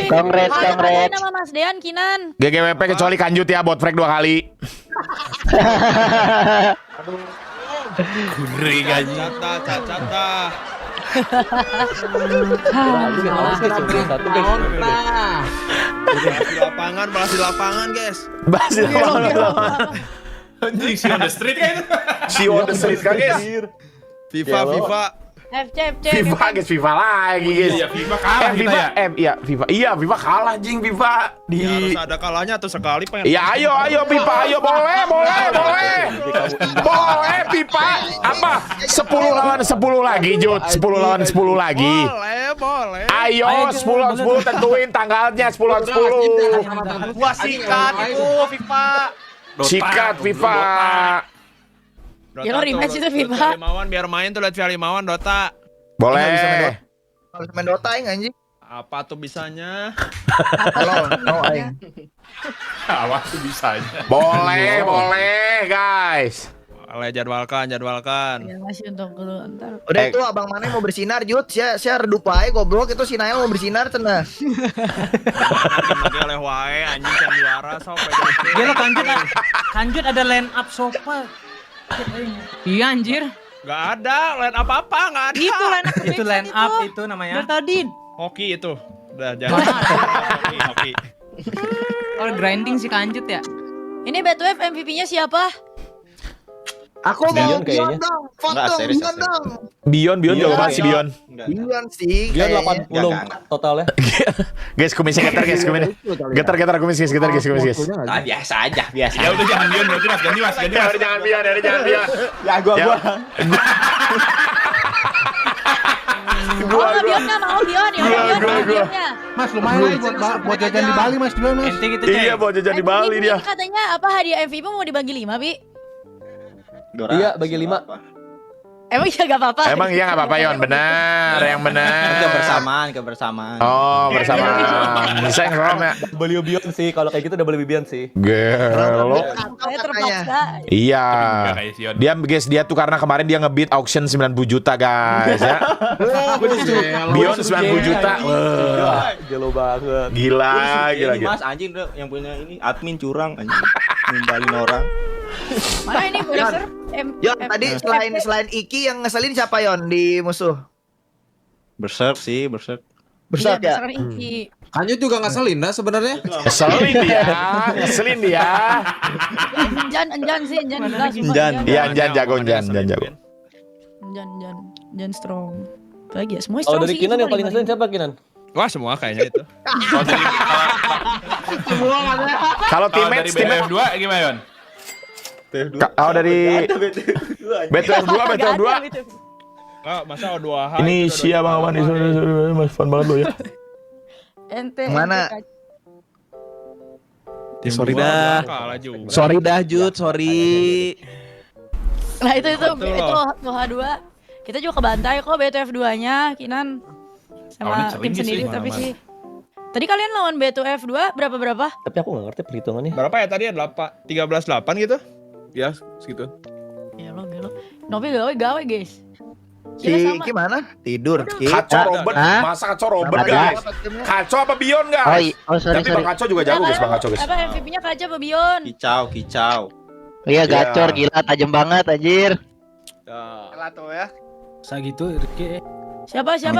Kongres. Nama Mas Dean Kinan. GGWP kecuali Kanjut ya, bot frag 2 kali. Gurih gaji. Cata. Balas di lapangan, guys. Basil Anjing si on the street kan itu. si on the street kan guys. FIFA. FIFA guys, FIFA lagi guys. Iya, FIFA kalah kita ya. Iya, FIFA kalah jing FIFA di. Ya, harus ada kalahnya atau sekali pengen. Iya, ayo FIFA, ayo boleh. Boleh FIFA. Apa? 10 lawan 10 lagi, Jut. 10 lawan 10 lagi. Boleh. Ayo 10 lawan 10 tentuin tanggalnya 10 lawan 10. Gua sikat itu FIFA. Sikat FIFA. Ya lo rematch itu FIFA. Limawan biar main tuh lihat Via Limawan Dota. Boleh. Harus main Dota aing anjing. Apa tuh bisanya? Halo, aing. Awas tuh bisanya. Boleh guys. Boleh jadwalkan. Ya masih untuk dulu ntar. Udah itu abang mana mau bersinar Jut, saya redup aja goblok itu si Nael mau bersinar cenah. Lagi oleh wae anjing kan juara sok. Gila Kanjut ada line up sofa. Iya anjir. Gak ada line apa-apa, gak ada. Itu line up itu namanya. Tadi. Hoki itu. Udah jangan. Hoki. Oh grinding si Kanjut ya. Ini B2F MVP-nya siapa? Aku mau kayaknya. Bion dong, foto Bion dong. Bion jago banget sih Bion. Bion sih. Bion kayaknya. 80 totalnya. Guys, kumisnya getar guys, kumisnya. Getar kumis guys, getar guys. Ah, biasa aja. Ya udah jangan Bion berarti Mas, ganti Mas. Jangan Bion. Ya gua. Bion nggak mau Bion ya. Gua. Mas lumayan buat jajan di Bali Mas Bion Mas. Ente gitu Iya, mau jajan di Bali dia. Katanya apa hadiah MVP mau dibagi 5, Bi? Iya, bagi 5. Emang iya gak apa-apa? Emang iya nggak apa-apa Yon, benar, yang benar. Kebersamaan. Oh, bersama. Bisa yang rom ya. Beli Bion sih, kalau kayak gitu udah beli Bion sih. Gelo. Saya terpaksa. Iya. kayak si Yon. Dia tuh karena kemarin dia nge-beat auction 90 juta guys ya. Bion 90 juta. Wah, Gelo banget. gila. Mas anjing tuh yang punya ini admin curang anjing. Nimbalin orang. Mana ini browser? Yon, tadi selain Iki yang ngeselin siapa Yon di musuh? Berserk. Besar ya? Kanjut juga ngeselin dah sebenarnya. Ngeselin dia. Enjan sih, Enjan. Iya, Enjan jago. Enjan strong. Lagi ya, semua Oh, strong dari sih. Kinan yang paling ngeselin siapa Kinan? Wah semua kayaknya itu. Kalau Kalau teammates dari BF2 gimana Yon? kalau dari BTF2 Oh, masa O2H ini itu siapa Bang Aman itu Mas fun banget lo ya. Ente. Mana? Sorry dah. Kalah juga. Sorry dah Jut, sorry. Nah itu H2. Kita juga kebantai kok BTF 2-nya, Kinan. Sama Lawannya tim challenge sendiri sih, tapi mana-mana. sih. Tadi kalian lawan B2F 2 berapa? Tapi aku gak ngerti perhitungannya. Berapa ya tadi ya? 13-8 gitu? Ya, segitu. Ya lo gelo. Nopi gawe guys. Si Kita sama. Iki mana? Tidur. Ki. Kacau Robert, masa kacau Robert guys. Kacau apa Bion guys? sorry. Tapi Bang Kacau juga jago guys, Bang Kacau guys. Apa MVP-nya Kaca apa Bion? Kicau. Iya gacor, gila tajam banget anjir. Kalah tuh ya. Segitu Riki. Siapa Mas Dan?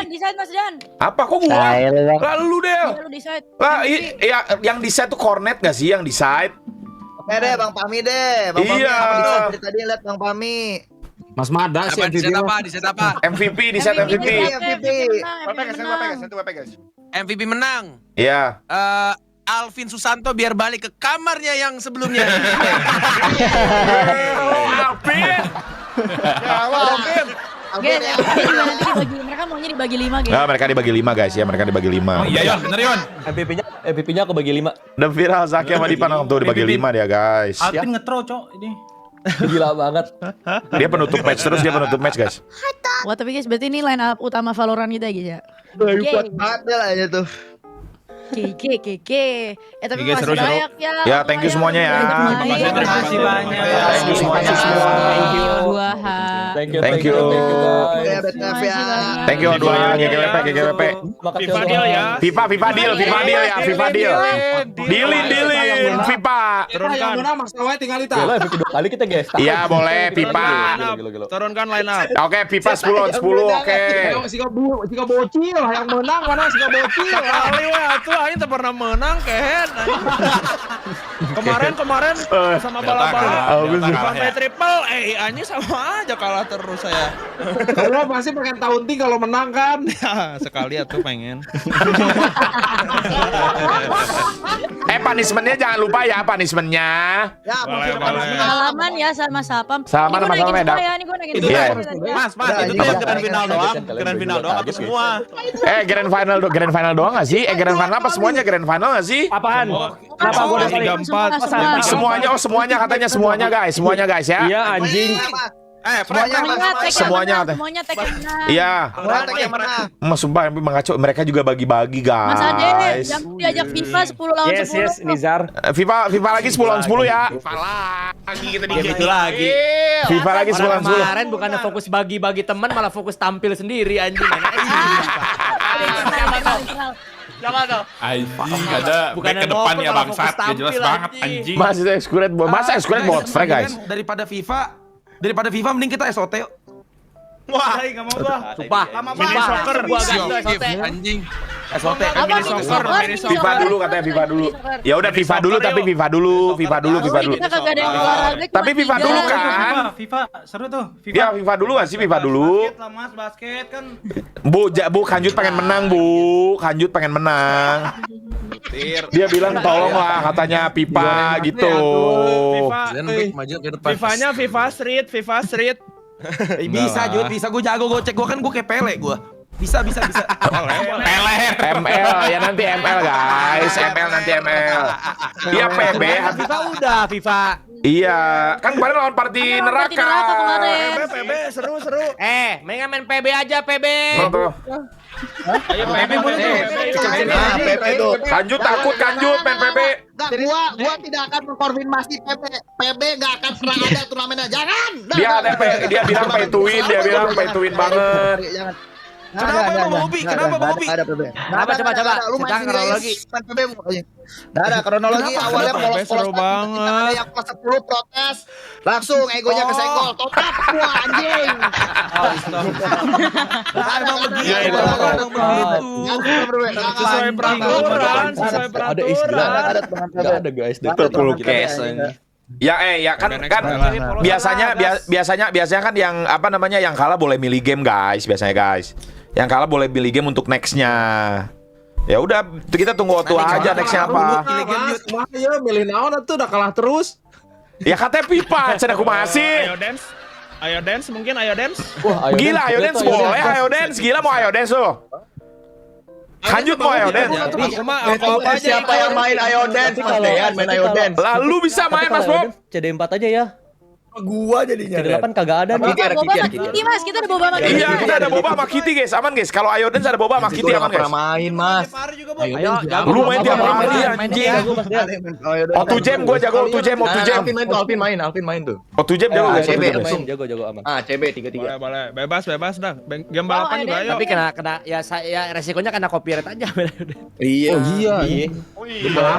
Decide Mas Dan. Apa kok gua? Lalu deh. Ya lu decide. Lah, yang di side tuh cornet gak sih yang di side? Oke deh Bang Pami deh. Bang Pami Iya. apa di tadi lihat Bang Pami. Mas Mada sih MVP. Di set apa? MVP di side MVP. MVP menang. Iya. Alvin Susanto biar balik ke kamarnya yang sebelumnya. Alvin. Alvin. Guys, nanti mereka maunya dibagi 5 guys. Nah, mereka dibagi 5 guys ya, mereka dibagi 5. Oh iya Yon, bener Yon. MVP-nya aku bagi 5. The Viral Zaki sama Dipan tuh dibagi 5 dia guys. Alvin ngetro cok ini. Gila banget. Dia penutup match terus dia penutup match guys. Wah tapi guys berarti ini line up utama Valorant kita guys ya. Kuat banget lah aja tuh. Keke. Tapi Oke, masih seru-seru. banyak ya. Ya, thank you semuanya ya. Terima kasih banyak. Thank you semuanya. Thank you. Dua Thank Thank you. Ya BTF ya. Thank you O2 GGWP. FIFA deal ya. FIFA deal ya, FIFA deal. Dealin FIFA. Yang menang Mas Awai tinggal Ita. Kali kita guys. Iya, boleh FIFA. Turunkan line up. Oke, FIFA 10 on 10, oke. Sika bocil yang menang mana Sika bocil. Kali weh atuh aing teu pernah menang kehen. Kemarin sama bala-bala sampai triple anjing sama aja kalah terus saya. Kamu pasti pengen taunting kalau menang kan? Ya, sekali atuh pengen. Punishment-nya jangan lupa ya, punishment-nya. Ya, Boleh. Salaman ya sama Sapam. Salaman sama Sapam, Eda. Ini gue naikin Iya. Mas, itu tuh yang grand final doang. Grand final doang atau semua? Grand final doang nggak sih? Grand final apa semuanya grand final nggak sih? Apaan? Kenapa gua udah 34? Semuanya katanya semuanya guys ya. Iya anjing. Semuanya Semuanya tag yang menang. Iya. Orang yang menang. Mas sumpah mengacu mereka juga bagi-bagi Mas Ade, guys. yang diajak FIFA 10 lawan 10. Nizar. FIFA lagi 10 lawan 10 ya. Lagi kita Gitu lagi. FIFA lagi 10 lawan 10. Kemarin bukannya fokus bagi-bagi teman malah fokus tampil sendiri anjing. Anjing ada back ke depan ya bangsat. Gak jelas banget anjing. Mas itu Escuret bot frag guys. Daripada FIFA mending kita SOT yuk. Wah, enggak mau gua. Sumpah. Mini soccer gua Anjing. SOT. Apa mini soccer. FIFA dulu katanya FIFA dulu. Ya udah FIFA dulu tapi FIFA dulu. Kita kagak ada yang olahraga. Tapi FIFA dulu kan. FIFA seru tuh. Ya FIFA dulu nggak sih FIFA dulu. Basket lah Mas, basket kan. Bu Kanjut pengen menang Bu. Kanjut pengen menang. Dia bilang tolonglah katanya pipa gitu. FIFA-nya FIFA Street. Bisa Jut, bisa gue jago gocek gue kan gue kayak Pele gue. Bisa. Peler. ML ya nanti ML guys. Nanti ML. Iya PB. FIFA udah FIFA. Iya, kan kemarin lawan party neraka. kemarin. PB seru. Main PB aja PB. Ayo PB boleh tuh. PP itu. Kanjut takut Kanjut main PB. Enggak, gua tidak akan mengkonfirmasi PP. PB enggak akan pernah ada turnamennya. Jangan. Dia bilang pay to win banget. Jangan. Kenapa Bang Bobi? Ada PB. Apa coba Lu main cerita sini, kronologi. main PB. Enggak ada kronologi awalnya polos-polos seru banget. Ada yang kelas 10 protes. Langsung egonya kesenggol. Total wah anjing. Emang begitu. Sesuai peraturan. Ada istilah. Ada teman PB. Ada guys. Full case ya kan biasanya kan yang apa namanya yang kalah boleh milih game guys biasanya guys. Yang kalah boleh milih game untuk nextnya. Ya udah kita tunggu waktu aja nextnya apa. Ya milih naon tuh udah kalah terus. Ya katanya pipa cenah kumaha sih. Ayo dance mungkin ayo dance. Gila ayo dance boleh ayo dance gila mau ayo dance tuh. Kanjut mau ayo dance. Siapa yang main Ayo Dance? Mas Dean main Ayo Dance. Lalu bisa main Mas Bob. CD4 aja ya. Gua jadinya. CD8 kagak ada nih. Boba sama Kitty Mas, kita ada Boba sama Kitty. Iya kita ada Boba sama Kitty guys aman guys. Kalau ayo dance ada Boba sama Kitty aman guys. Main Mas. Ayo, Lu main tiap hari anjing. Auto jam gua jago auto jam. Alvin main tuh. Auto jam jago guys. Jago aman. CB 3-3. Boleh. Bebas dah. Game balapan juga ayo. Tapi kena ya saya resikonya kena copyright aja. Iya.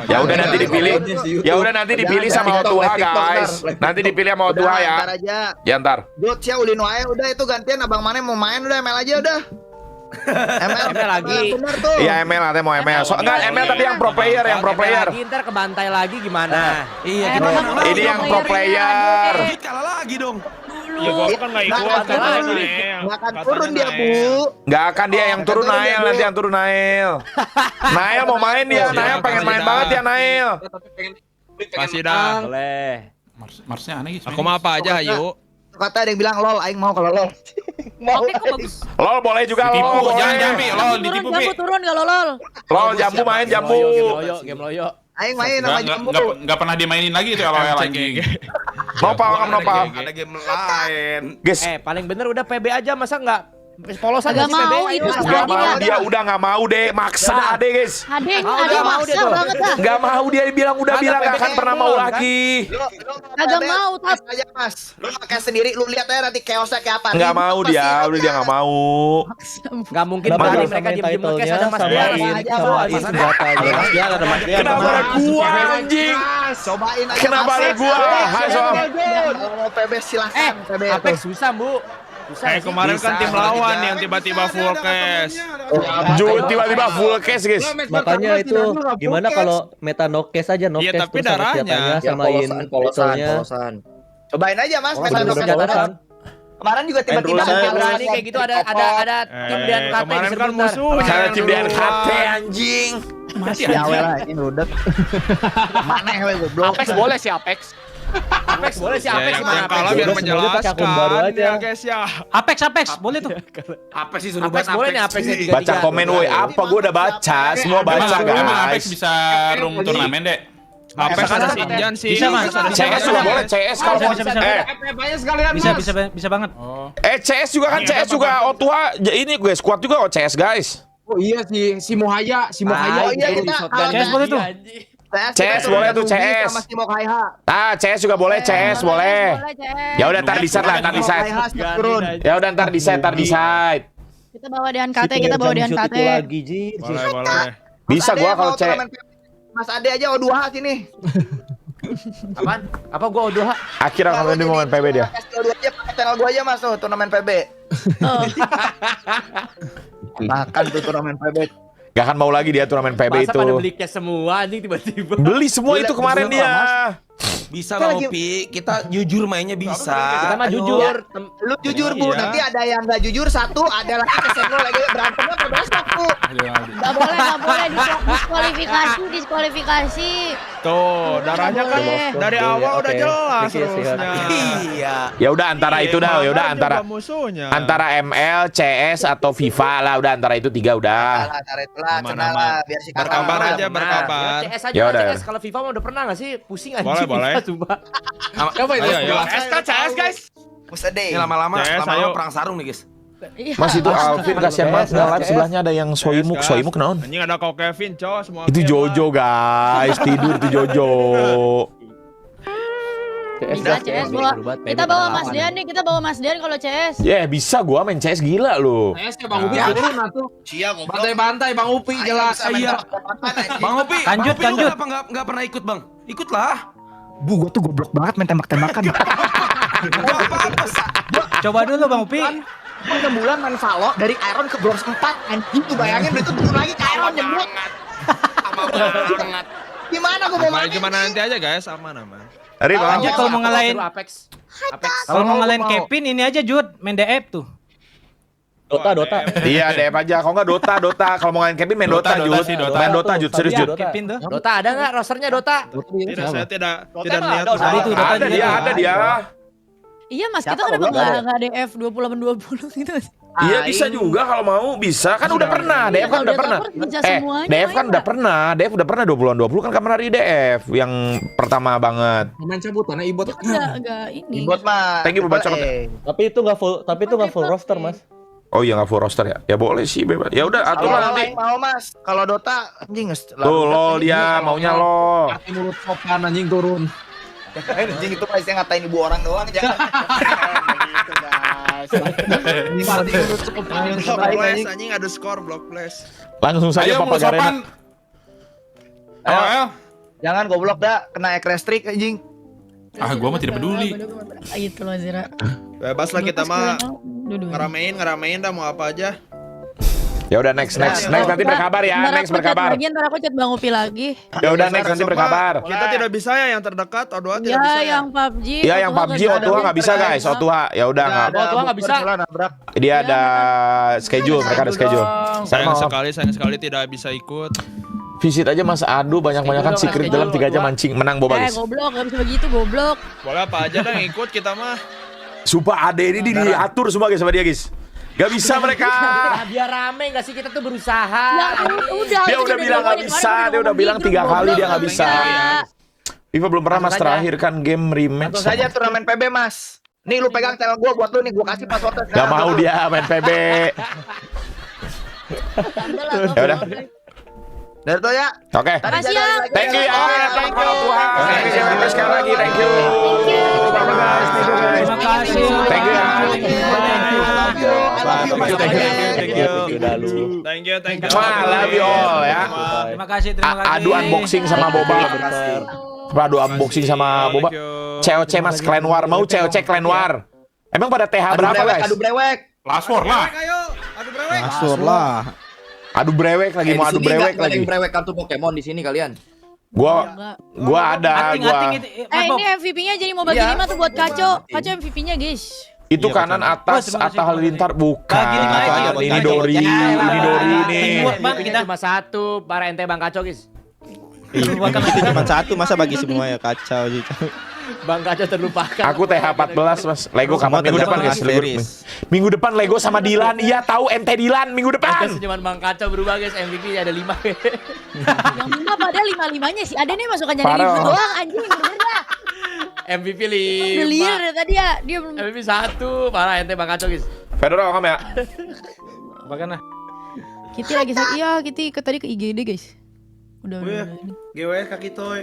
Ya udah nanti dipilih. Ya udah nanti dipilih sama O2 guys. Nanti dipilih sama O2 ya. Ntar aja. Ya ntar. Jod sia ulin wae udah itu gantian Abang Mane mau main udah ML aja udah. ML lagi. Bener tuh. Iya ML nanti mau ML. Enggak ML tapi yang pro player, Lagi, ntar kebantai lagi gimana? Iya Ini yang pro player. Git kalah lagi dong. Ya gua kan enggak ikut. Nggak akan turun dia, Bu. Nggak akan dia yang turun Nael, nanti yang turun Nael. Nael mau main dia, Nael pengen main banget ya Nael. Masih dah. Boleh. Marsnya aneh gitu. Aku mah apa aja ayo. Kata ada yang bilang lol aing mau kalau lol. Oke kok bagus. Lol boleh juga Ditipu, lol. jangan jambi, lol Turun, ditipu jambu Pi. turun kalau lol. Lol jambu main jambu. Game loyo. Aing main sama jambu. Nggak pernah dimainin lagi itu ya LOL anjing. Nopal kamu nopal. Ada game lain. Guys, Paling bener udah PB aja masa nggak Polosan Agak masih PB, mau ayo. itu Mas Nggak Adi mau nggak. dia, udah nggak mau deh, maksa Ade guys. Ade Mau, Ade mau dia maksa tuh. banget dah. Nggak mau dia bilang udah Ada bilang nggak PB akan pernah mau belum, kan? lagi. Kagak mau, Mas aja Mas. Lu pakai sendiri, lu lihat aja nanti chaosnya kayak apa. Nggak Ribut mau pasti dia, ada. udah dia nggak mau. Nggak mungkin Kenapa berani harus mereka samain diem-diem nge-cash title-nya ada Mas Dian. samain Aja, samain Bang. senjatanya? Ada Mas Dian. Kenapa ada gua anjing? Cobain aja. Kenapa Mas. ada gua? Hai Sob. Kalau mau PB silahkan PB. Apex susah, Bu. Susah. Kemarin kan tim lawan yang tiba-tiba full cash. Jul tiba-tiba full cash guys. Makanya itu gimana kalau meta no cash aja, no Iya, cash tapi terus sama darahnya. senjatanya samain title-nya. Cobain aja Mas. Bener-bener Metanoken. polosan. Kemarin juga tiba-tiba Andrew ada Berani kayak gitu ada tim dan KT kemarin diserbu kan ntar. musuh. Cara tim DNKT anjing. Ya weh lah, ini udah. Mana weh goblok. Apex boleh sih Apex. Apex boleh sih Apex Yang gimana kalah Apex? biar Udah, semuanya pakai akun baru menjelaskan aja. ya guys ya. Apex, boleh tuh. Apex sih suruh Apex boleh nih Apex yang 3-3. Baca komen woi, apa gua udah baca, semua baca Emang Apex guys. bisa room turnamen deh. Apex ada Sinjan sih. Bisa, Mas. CS juga boleh, CS kalau mau. Bisa. FF-nya sekalian Mas. Bisa banget. CS juga kan, CS juga Otua ini gue squad juga CS guys. Oh iya si Mohaya, Oh iya kita kalau CS boleh tuh. CS boleh tuh, CS. Sama Simo Kaiha. CS juga boleh, CS boleh. Ya udah ntar decide lah, ntar decide. Turun. Ya udah ntar decide. Kita bawa Dean KT, kita bawa Dean KT. lagi Ji. Boleh. Bisa Mas gua Ade kalau mau CS. turnamen PB. Mas Ade aja O2 sini. Apaan? Apa gua O2H? Akhirnya kalau ini mau main PB dia. Kasih O2 aja pakai channel gua aja Mas tuh turnamen PB. Oh. Makan tuh turnamen PB. Gak akan mau lagi dia turnamen PB Masa itu. pada beli cash semua anjing tiba-tiba. Beli semua itu kemarin dia. Bisa Bang Upi, kita jujur mainnya bisa. Kita mah Ayo. jujur. Lu jujur Bu, Iya. nanti ada yang nggak jujur satu, ada lagi kesenggol lagi berantemnya pada besok Bu. Nggak boleh diskualifikasi. Tuh, darahnya kan Boleh. dari awal udah Oke. jelas Iya, siap. terusnya. Iya. Ya udah antara itu dah, ya udah antara musuhnya. ML, CS atau FIFA lah, udah antara itu tiga udah. Alah, tarik lah, Aman, cenah aman. lah, biar si kakak Berkabar mau. aja, berkabar. CS aja Ya lah, udah. CS. Kalau FIFA mah udah pernah gak sih? Pusing anjing. Boleh, boleh. FIFA, sumpah. Apa itu? CS guys. Musede. Ini lama-lama CS, ayo. perang sarung nih guys. Iya. Mas itu Alvin kasihan banget nggak live sebelahnya ada yang Soimuk, Gas. Soimuk naon? Anjing ada kau Kevin, cow semua. Itu oke, Jojo guys, tidur itu Jojo. Bisa CS bawa. Kita bawa Mas Dian nih, kita bawa Mas Dian kalau CS. Bisa gua main CS gila lu. CS ya Bang Upi turun atuh. Cia goblok. Bantai-bantai Bang Upi jelas. Iya. Bang Upi, Kanjut. Kenapa nggak pernah ikut Bang? Ikutlah. Bu, gua tuh goblok banget main tembak-tembakan. Coba dulu Bang Upi. Gua 6 bulan main Valo dari Iron ke Bronze 4 anjing tuh bayangin itu turun lagi ke Iron nyembrut. Gimana gua mau main? Gimana nanti aja guys, aman. Rip, Lanjut kalau mau ngalahin Apex. kalau mau ngalahin Kevin ini aja Jud, main DF tuh. Dota. Iya, DF aja. Kalau nggak Dota. Kalau mau main Kevin main Dota, Dota Jud. sih, Dota. Main Dota, Jud. Serius, Jud. Kevin tuh. Dota ada nggak rosternya Dota? Tidak, saya tidak mah lihat. ada, udah itu Dota Ada juga. dia, ada dia. Iya Mas, Siapa kita kenapa goblok? nggak DF 20-20 gitu? Iya bisa juga kalau mau bisa kan udah pernah DF kan udah pernah Bisa semuanya, DF kan ayo, udah Pak. pernah DF udah pernah 20-an 20 kan kemarin di DF yang pertama banget. Main cabut karena ibot. Enggak ini. Ibot mah. Thank you, baca Tapi itu nggak full roster Mas. Oh iya nggak full roster ya? Ya boleh sih bebas. Ya udah atur Kalau lah nanti. lain mau Mas, kalau Dota anjing Tuh lol dia maunya lol. Kaki mulut sopan anjing turun. anjing itu pasti ngatain ibu orang doang jangan. Gitu guys. Block flash anjing ada skor block flash. Langsung saja Ayo Papa Garena. Ayo. Jangan goblok dah kena ekrestrik anjing. Ah, gua mah tidak peduli. Gitu loh Zira. Bebas lah kita mah Duduk. ngeramein dah mau apa aja. Ya udah next nanti berkabar ya, next berkabar. Ntar aku chat Bang Upi lagi. Ya udah next nanti berkabar. Kita tidak bisa ya yang terdekat, O2 tidak Ya bisa ya. yang PUBG. Iya yang PUBG Otua nggak bisa guys, Otua. Ya udah nggak. Otua nggak bisa. Dia ada schedule, mereka ada schedule. Sayang Maaf. sekali tidak bisa ikut. Visit aja Mas Adu banyak-banyakan secret dalam 3 jam mancing menang boba guys. Goblok, gak bisa begitu goblok. Boleh apa aja dah yang ikut kita mah. Sumpah Ade ini diatur semua guys sama dia guys. Gak bisa mereka. Biar rame nggak sih kita tuh berusaha. Ya udah. Dia udah bilang gak bisa, dia udah bilang 3 kali dia gak bisa. FIFA belum pernah Mas terakhir kan game rematch. Langsung saja turnamen PB Mas. Nih lu pegang channel gua buat lu nih, gua kasih passwordnya Gak sekarang. mau dia main PB. Ya udah. Dari tuh ya. Oke. Makasih ya. Thank you ya. Thank you Tuhan. Thank you sekali lagi. Thank you. Terima kasih. Thank you ya. Thank you. Thank you. Wah, love you all ya. Terima kasih, terima kasih. Adu unboxing sama Boba. Adu unboxing sama Boba. COC Mas Clan War. Mau COC Clan War. Emang pada TH berapa guys? Adu brewek. Last word lah. Masur lah. Adu brewek lagi, mau adu brewek lagi. brewek kartu Pokemon di sini kalian. Gua ada, Anting itu. Ini MVP-nya jadi mau bagi 5 tuh buat Kaco. Kaco MVP-nya guys. Itu kanan atas Atta Halilintar bukan. Ini Dori, ini Dori ini. Kita cuma satu, para ente Bang Kaco, guys. Itu cuma satu, masa bagi semua ya, kacau gitu. Bang Kaco terlupakan. Aku TH14 Mas. Lego kapan minggu depan guys? Feris. Minggu depan Lego sama Dilan. Iya tahu ente Dilan minggu depan. Cuma Bang Kaco berubah guys, MVP ada 5. Yang 5 padahal 5-5-nya sih. Ada nih masukannya dari Parah. review doang anjing bener dah. MVP Udah liar ya tadi ya. Dia belum MVP 1, parah ente Bang Kaco guys. Fedora kamu ya? Bagaimana? Kitty lagi sakit. Iya, Kitty tadi ke IGD guys. Udah. GWS kaki toy.